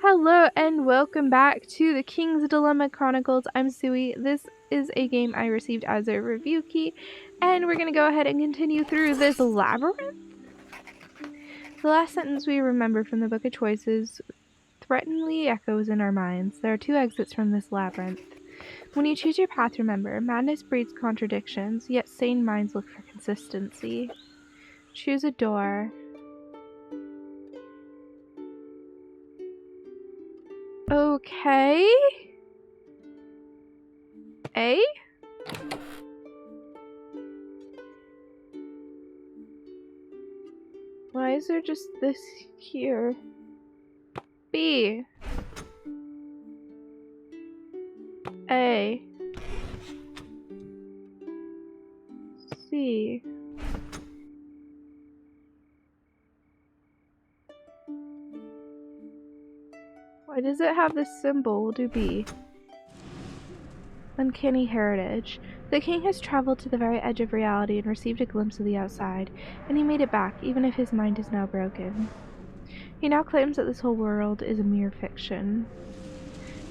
Hello and welcome back to the King's Dilemma Chronicles. I'm Suwey. This is a game I received as a review key, and we're going to go ahead and continue through this labyrinth. The last sentence we remember from the Book of Choices threateningly echoes in our minds. There are two exits from this labyrinth. When you choose your path, remember, madness breeds contradictions, yet sane minds look for consistency. Choose a door. Okay. A? Why is there just this here? B. A. C. Why does it have this symbol? We'll do B. Uncanny heritage. The king has traveled to the very edge of reality and received a glimpse of the outside, and he made it back, even if his mind is now broken. He now claims that this whole world is a mere fiction.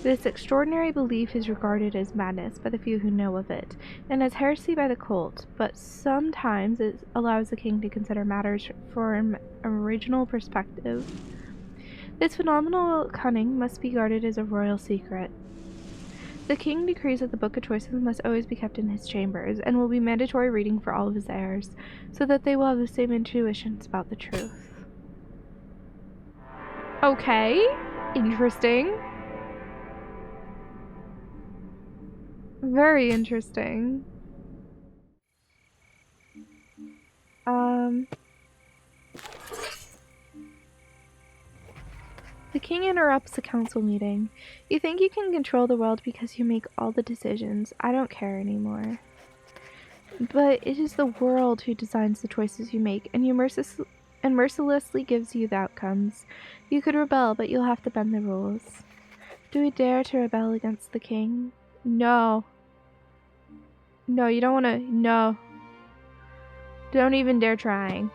This extraordinary belief is regarded as madness by the few who know of it, and as heresy by the cult, but sometimes it allows the king to consider matters from an original perspective. This phenomenal cunning must be guarded as a royal secret. The king decrees that the Book of Choices must always be kept in his chambers, and will be mandatory reading for all of his heirs, so that they will have the same intuitions about the truth. Okay, interesting. Very interesting. The king interrupts the council meeting. You think you can control the world because you make all the decisions. I don't care anymore. But it is the world who designs the choices you make, and mercilessly gives you the outcomes. You could rebel, but you'll have to bend the rules. Do we dare to rebel against the king? No. No, you don't want to. No. Don't even dare trying.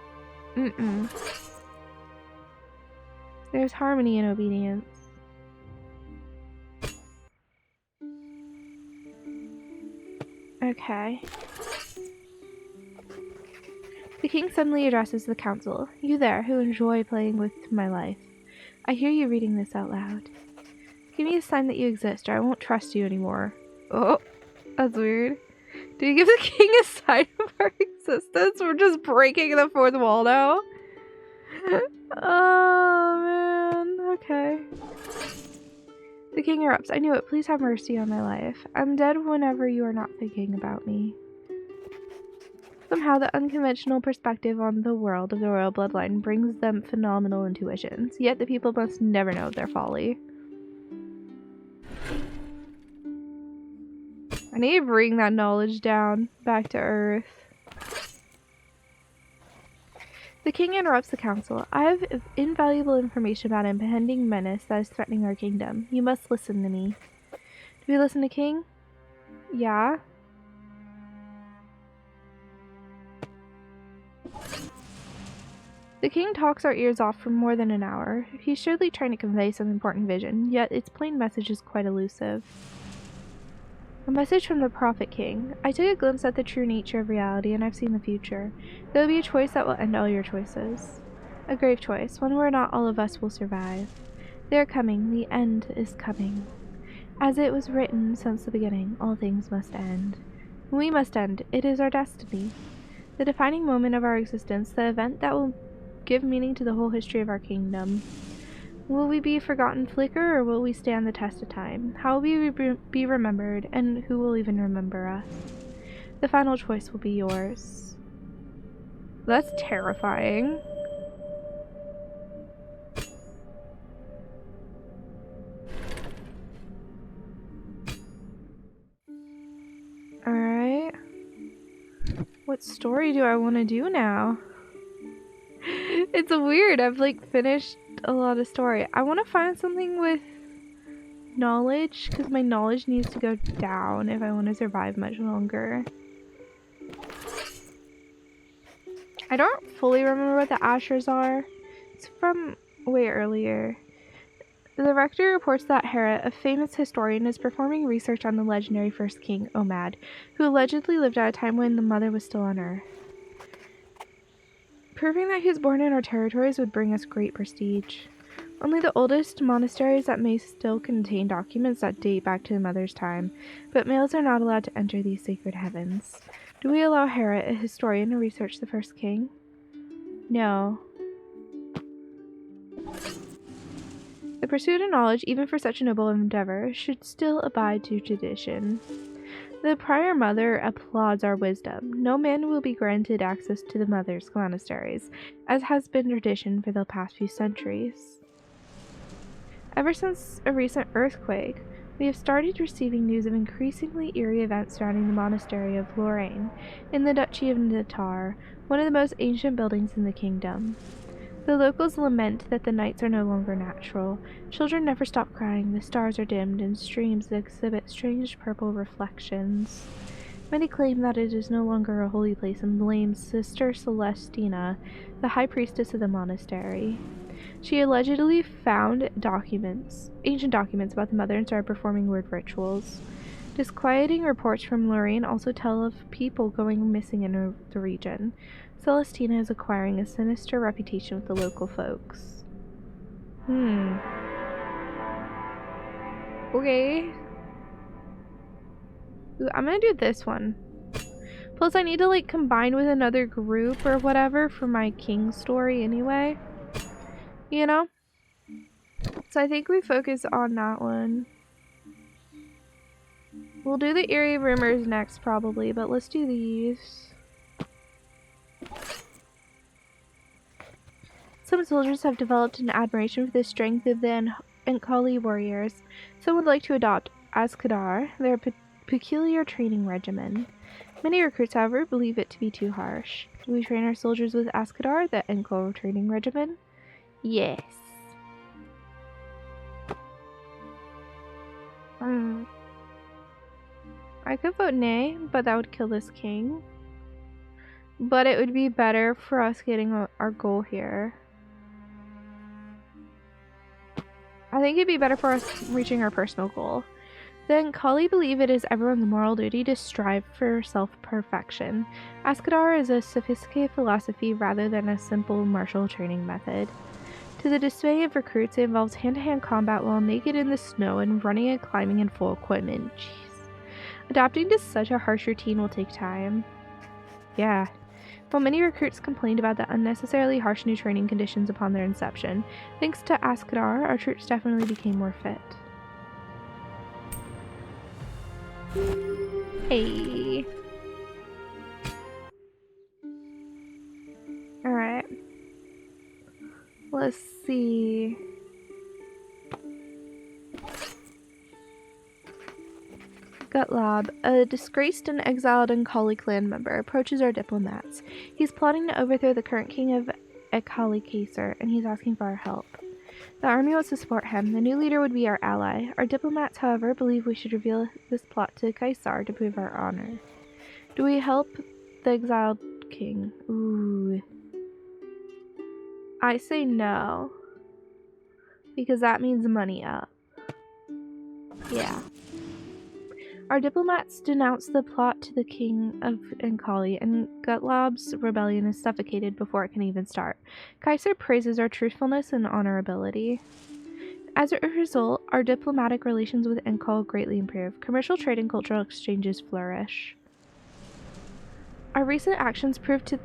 There's harmony in obedience. Okay. The king suddenly addresses the council. You there, who enjoy playing with my life. I hear you reading this out loud. Give me a sign that you exist, or I won't trust you anymore. Oh, that's weird. Do you give the king a sign of our existence? We're just breaking the fourth wall now. Oh, man. Okay. The king erupts. I knew it. Please have mercy on my life. I'm dead whenever you are not thinking about me. Somehow, the unconventional perspective on the world of the royal bloodline brings them phenomenal intuitions, yet the people must never know their folly. I need to bring that knowledge down, back to earth. The king interrupts the council. I have invaluable information about an impending menace that is threatening our kingdom. You must listen to me. Do we listen to king? Yeah. The king talks our ears off for more than an hour. He's surely trying to convey some important vision, yet its plain message is quite elusive. A message from the Prophet King. I took a glimpse at the true nature of reality, and I've seen the future. There will be a choice that will end all your choices. A grave choice, one where not all of us will survive. They are coming. The end is coming. As it was written since the beginning, all things must end. We must end. It is our destiny. The defining moment of our existence, the event that will give meaning to the whole history of our kingdom. Will we be a forgotten flicker, or will we stand the test of time? How will we be remembered, and who will even remember us? The final choice will be yours. That's terrifying. Alright. What story do I want to do now? It's weird. I've like finished a lot of story. I want to find something with knowledge, because my knowledge needs to go down if I want to survive much longer. I don't fully remember what the Ashers are. It's from way earlier. The rector reports that Hera, a famous historian, is performing research on the legendary first king, Omad, who allegedly lived at a time when the mother was still on Earth. Proving that he was born in our territories would bring us great prestige. Only the oldest monasteries that may still contain documents that date back to the mother's time, but males are not allowed to enter these sacred heavens. Do we allow Hera, a historian, to research the first king? No. The pursuit of knowledge, even for such a noble endeavor, should still abide to tradition. The prior mother applauds our wisdom. No man will be granted access to the mother's monasteries, as has been tradition for the past few centuries. Ever since a recent earthquake, we have started receiving news of increasingly eerie events surrounding the monastery of Lorraine in the Duchy of Natar, one of the most ancient buildings in the kingdom. The locals lament that the nights are no longer natural. Children never stop crying, the stars are dimmed, and streams exhibit strange purple reflections. Many claim that it is no longer a holy place and blame Sister Celestina, the high priestess of the monastery. She allegedly found ancient documents about the mother, and started performing weird rituals. Disquieting reports from Lorraine also tell of people going missing in the region. Celestina is acquiring a sinister reputation with the local folks. Okay. Ooh, I'm gonna do this one. Plus, I need to, like, combine with another group or whatever for my king story anyway. You know? So I think we focus on that one. We'll do the eerie rumors next, probably, but let's do these. Some soldiers have developed an admiration for the strength of the Ankali warriors. Some would like to adopt Askadar, their peculiar training regimen. Many recruits, however, believe it to be too harsh. Do we train our soldiers with Askadar, the Ankal training regimen? Yes. I could vote nay, but that would kill this king. But it would be better for us getting our goal here. I think it'd be better for us reaching our personal goal. Then Kali believe it is everyone's moral duty to strive for self-perfection. Askadar is a sophisticated philosophy rather than a simple martial training method. To the dismay of recruits, it involves hand-to-hand combat while naked in the snow and running and climbing in full equipment. Jeez. Adapting to such a harsh routine will take time. Yeah. While many recruits complained about the unnecessarily harsh new training conditions upon their inception, thanks to Askadar, our troops definitely became more fit. Hey. Alright. Let's see. Gutlab, a disgraced and exiled Ankali clan member, approaches our diplomats. He's plotting to overthrow the current king of Akali Kaisar, and he's asking for our help. The army wants to support him. The new leader would be our ally. Our diplomats, however, believe we should reveal this plot to Kaisar to prove our honor. Do we help the exiled king? Ooh. I say no. Because that means money up. Yeah. Our diplomats denounce the plot to the king of Ankali, and Gutlab's rebellion is suffocated before it can even start. Kaisar praises our truthfulness and honorability. As a result, our diplomatic relations with Ankal greatly improve. Commercial trade and cultural exchanges flourish. Our recent actions prove to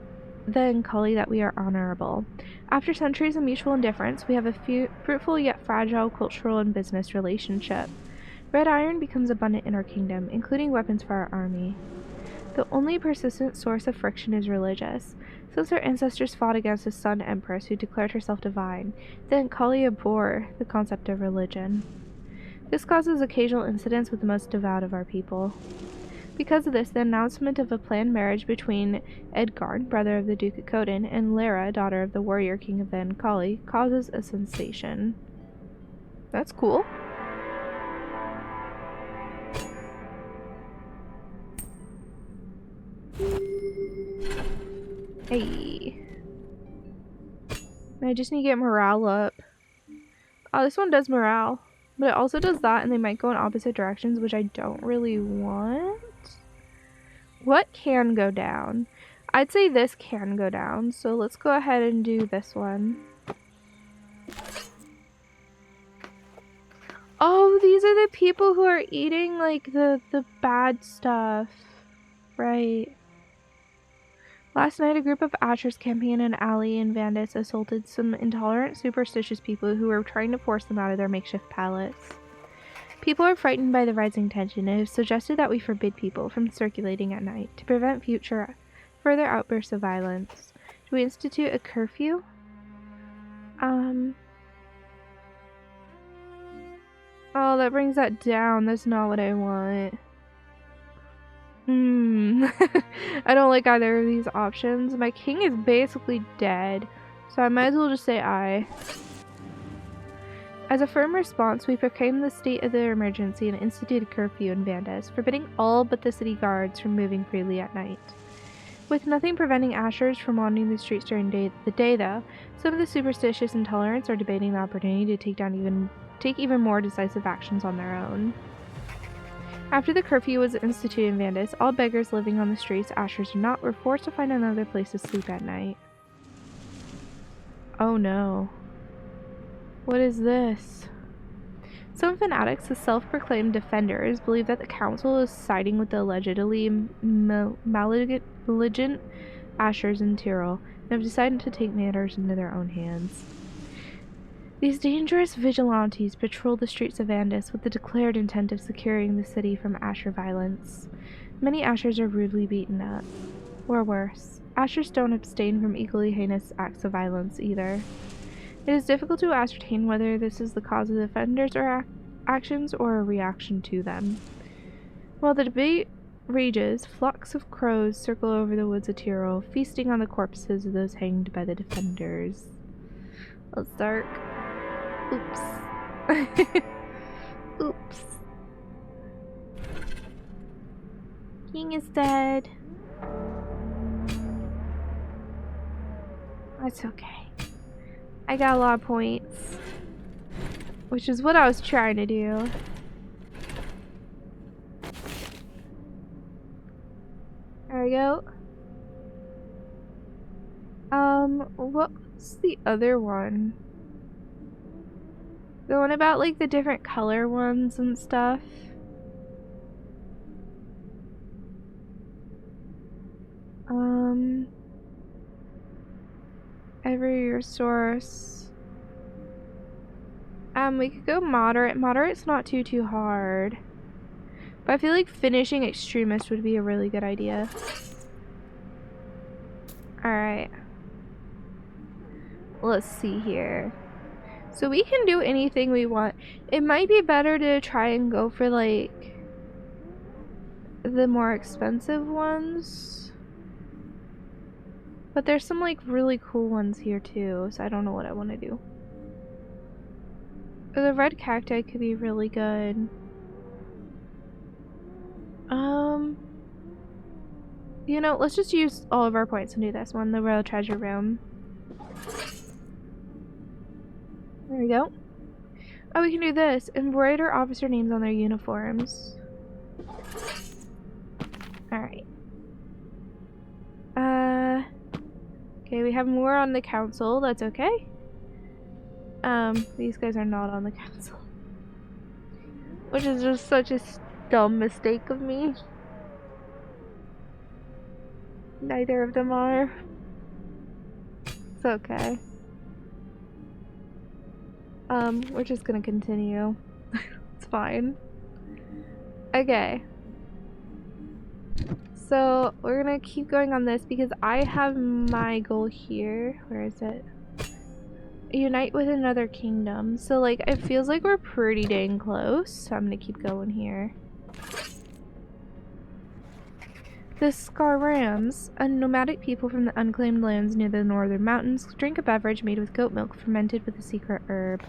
the Ankali that we are honorable. After centuries of mutual indifference, we have a fruitful yet fragile cultural and business relationship. Red iron becomes abundant in our kingdom, including weapons for our army. The only persistent source of friction is religious. Since our ancestors fought against a sun empress who declared herself divine, the Ankali abhor the concept of religion. This causes occasional incidents with the most devout of our people. Because of this, the announcement of a planned marriage between Edgarn, brother of the Duke of Coden, and Lara, daughter of the warrior king of the Ankali, causes a sensation. That's cool. Hey. I just need to get morale up. Oh, this one does morale. But it also does that, and they might go in opposite directions, which I don't really want. What can go down? I'd say this can go down, so let's go ahead and do this one. Oh, these are the people who are eating, like, the bad stuff. Right. Last night, a group of Ashers camping in an alley in Vandus assaulted some intolerant, superstitious people who were trying to force them out of their makeshift palace. People are frightened by the rising tension and have suggested that we forbid people from circulating at night to prevent further outbursts of violence. Do we institute a curfew? Oh, that brings that down. That's not what I want. I don't like either of these options. My king is basically dead, so I might as well just say aye. As a firm response, we proclaimed the state of the emergency and instituted curfew in Vandus, forbidding all but the city guards from moving freely at night. With nothing preventing Ashers from wandering the streets during the day, though, some of the superstitious intolerants are debating the opportunity to take even more decisive actions on their own. After the curfew was instituted in Vandus, all beggars living on the streets, Ashers or not, were forced to find another place to sleep at night. Oh no. What is this? Some fanatics, the self-proclaimed defenders, believe that the council is siding with the allegedly malignant Ashers in Tyrol and have decided to take matters into their own hands. These dangerous vigilantes patrol the streets of Vandus with the declared intent of securing the city from Asher violence. Many Ashers are rudely beaten up. Or worse, Ashers don't abstain from equally heinous acts of violence either. It is difficult to ascertain whether this is the cause of the offenders' actions or a reaction to them. While the debate rages, flocks of crows circle over the woods of Tyrol, feasting on the corpses of those hanged by the defenders. It's dark. Oops. Oops. King is dead. That's okay. I got a lot of points, which is what I was trying to do. There we go. What's the other one? The one about, like, the different color ones and stuff. Every resource. We could go moderate. Moderate's not too hard. But I feel like finishing extremist would be a really good idea. Alright. Let's see here. So we can do anything we want. It might be better to try and go for, like, the more expensive ones. But there's some, like, really cool ones here too, so I don't know what I want to do. The red cacti could be really good. You know, let's just use all of our points and do this one, the royal treasure room. There we go. Oh, we can do this. Embroider officer names on their uniforms. Alright. Okay, we have more on the council. That's okay. These guys are not on the council. Which is just such a dumb mistake of me. Neither of them are. It's okay. We're just gonna continue. It's fine. Okay. So, we're gonna keep going on this because I have my goal here. Where is it? Unite with another kingdom. So, like, it feels like we're pretty dang close. So I'm gonna keep going here. The Scarrams, a nomadic people from the unclaimed lands near the northern mountains, drink a beverage made with goat milk fermented with a secret herb.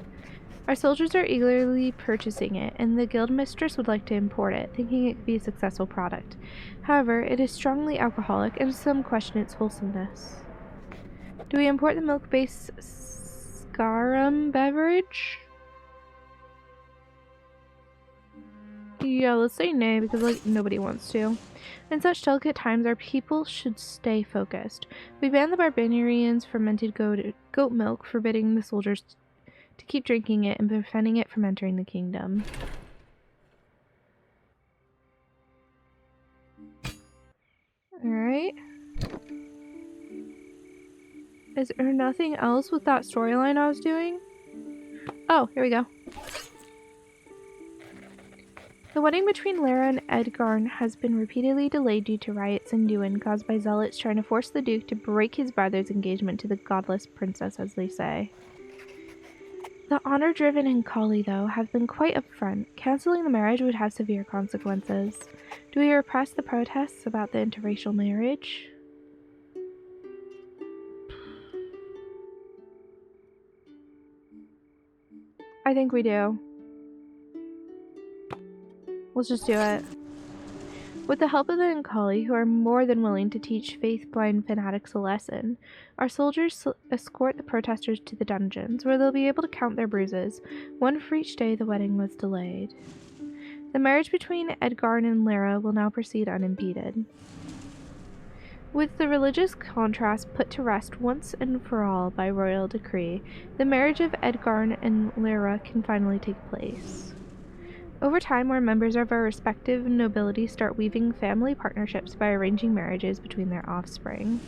Our soldiers are eagerly purchasing it, and the guild mistress would like to import it, thinking it could be a successful product. However, it is strongly alcoholic, and some question its wholesomeness. Do we import the milk-based Scarram beverage? Yeah, let's say nay because, like, nobody wants to. In such delicate times, our people should stay focused. We ban the barbarians' fermented goat milk, forbidding the soldiers to keep drinking it and preventing it from entering the kingdom. Alright. Is there nothing else with that storyline I was doing? Oh, here we go. The wedding between Lara and Edgarn has been repeatedly delayed due to riots in Duin caused by zealots trying to force the Duke to break his brother's engagement to the godless princess, as they say. The honor-driven Inkali, though, have been quite upfront. Cancelling the marriage would have severe consequences. Do we repress the protests about the interracial marriage? I think we do. Let's just do it. With the help of the Inkali, who are more than willing to teach faith-blind fanatics a lesson, our soldiers escort the protesters to the dungeons, where they'll be able to count their bruises. One for each day the wedding was delayed. The marriage between Edgarn and Lara will now proceed unimpeded. With the religious contrast put to rest once and for all by royal decree, the marriage of Edgarn and Lara can finally take place. Over time, where members of our respective nobility start weaving family partnerships by arranging marriages between their offspring.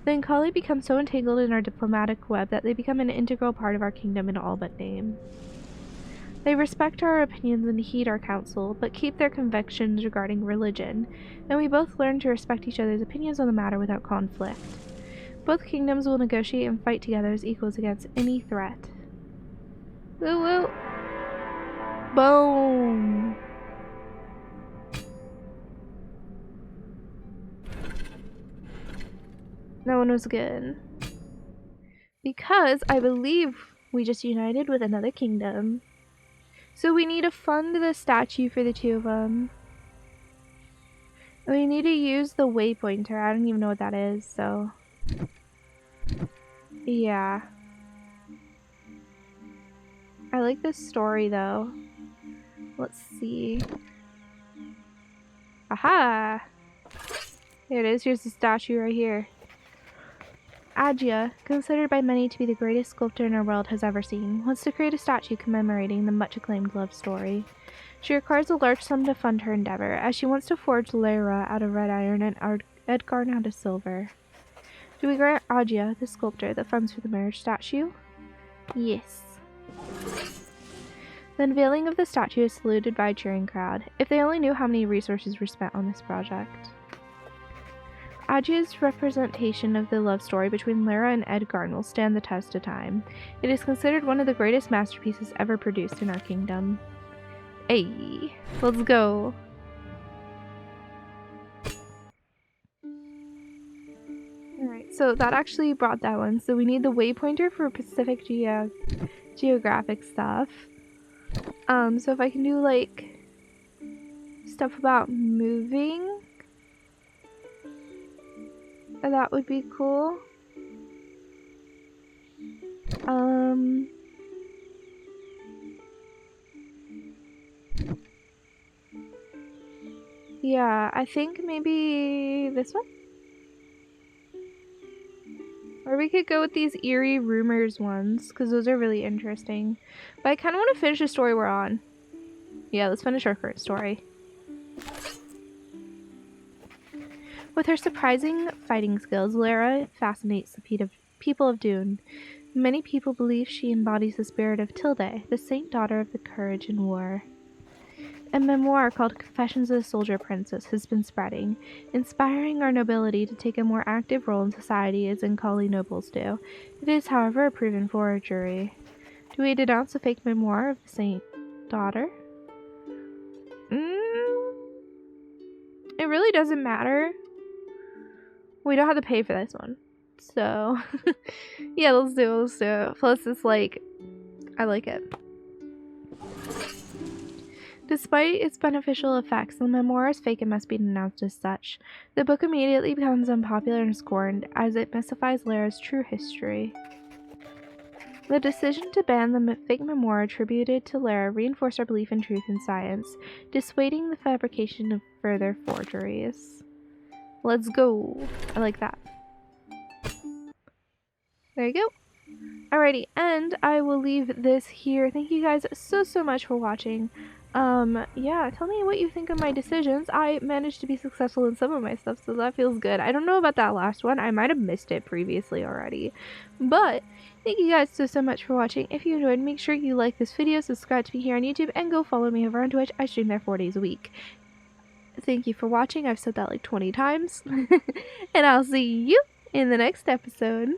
The Inkali become so entangled in our diplomatic web that they become an integral part of our kingdom in all but name. They respect our opinions and heed our counsel, but keep their convictions regarding religion, and we both learn to respect each other's opinions on the matter without conflict. Both kingdoms will negotiate and fight together as equals against any threat. Woo woo! Boom! That one was good. Because I believe we just united with another kingdom. So we need to fund the statue for the two of them. And we need to use the waypointer. I don't even know what that is, so... yeah. I like this story, though. Let's see. Aha! Here it is. Here's the statue right here. Adja, considered by many to be the greatest sculptor in our world has ever seen, wants to create a statue commemorating the much-acclaimed love story. She requires a large sum to fund her endeavor, as she wants to forge Lara out of red iron and Edgarn out of silver. Do we grant Adja, the sculptor, the funds for the marriage statue? Yes. The unveiling of the statue is saluted by a cheering crowd. If they only knew how many resources were spent on this project. Adja's representation of the love story between Lara and Edgarn will stand the test of time. It is considered one of the greatest masterpieces ever produced in our kingdom. Hey, let's go. Alright, so that actually brought that one. So we need the waypointer for Pacific geographic stuff. So if I can do like stuff about moving, that would be cool. Yeah, I think maybe this one? Or we could go with these eerie rumors ones, because those are really interesting. But I kind of want to finish the story we're on. Yeah, let's finish our current story. With her surprising fighting skills, Lara fascinates the people of Dune. Many people believe she embodies the spirit of Tilde, the saint daughter of the courage in war. A memoir called Confessions of the Soldier Princess has been spreading, inspiring our nobility to take a more active role in society as Inkali nobles do. It is, however, a proven forgery. Do we denounce a fake memoir of the saint daughter? It really doesn't matter. We don't have to pay for this one. So, yeah, let's do it. Plus, it's like, I like it. Despite its beneficial effects, the memoir is fake and must be denounced as such. The book immediately becomes unpopular and scorned, as it mystifies Lara's true history. The decision to ban the fake memoir attributed to Lara reinforced our belief in truth and science, dissuading the fabrication of further forgeries. Let's go. I like that. There you go. Alrighty, and I will leave this here. Thank you guys so much for watching. Yeah, tell me what you think of my decisions. I managed to be successful in some of my stuff, so that feels good. I don't know about that last one. I might have missed it previously already. But thank you guys so much for watching. If you enjoyed, make sure you like this video, subscribe to me here on YouTube, and go follow me over on Twitch. I stream there 4 days a week. Thank you for watching. I've said that like 20 times. And I'll see you in the next episode.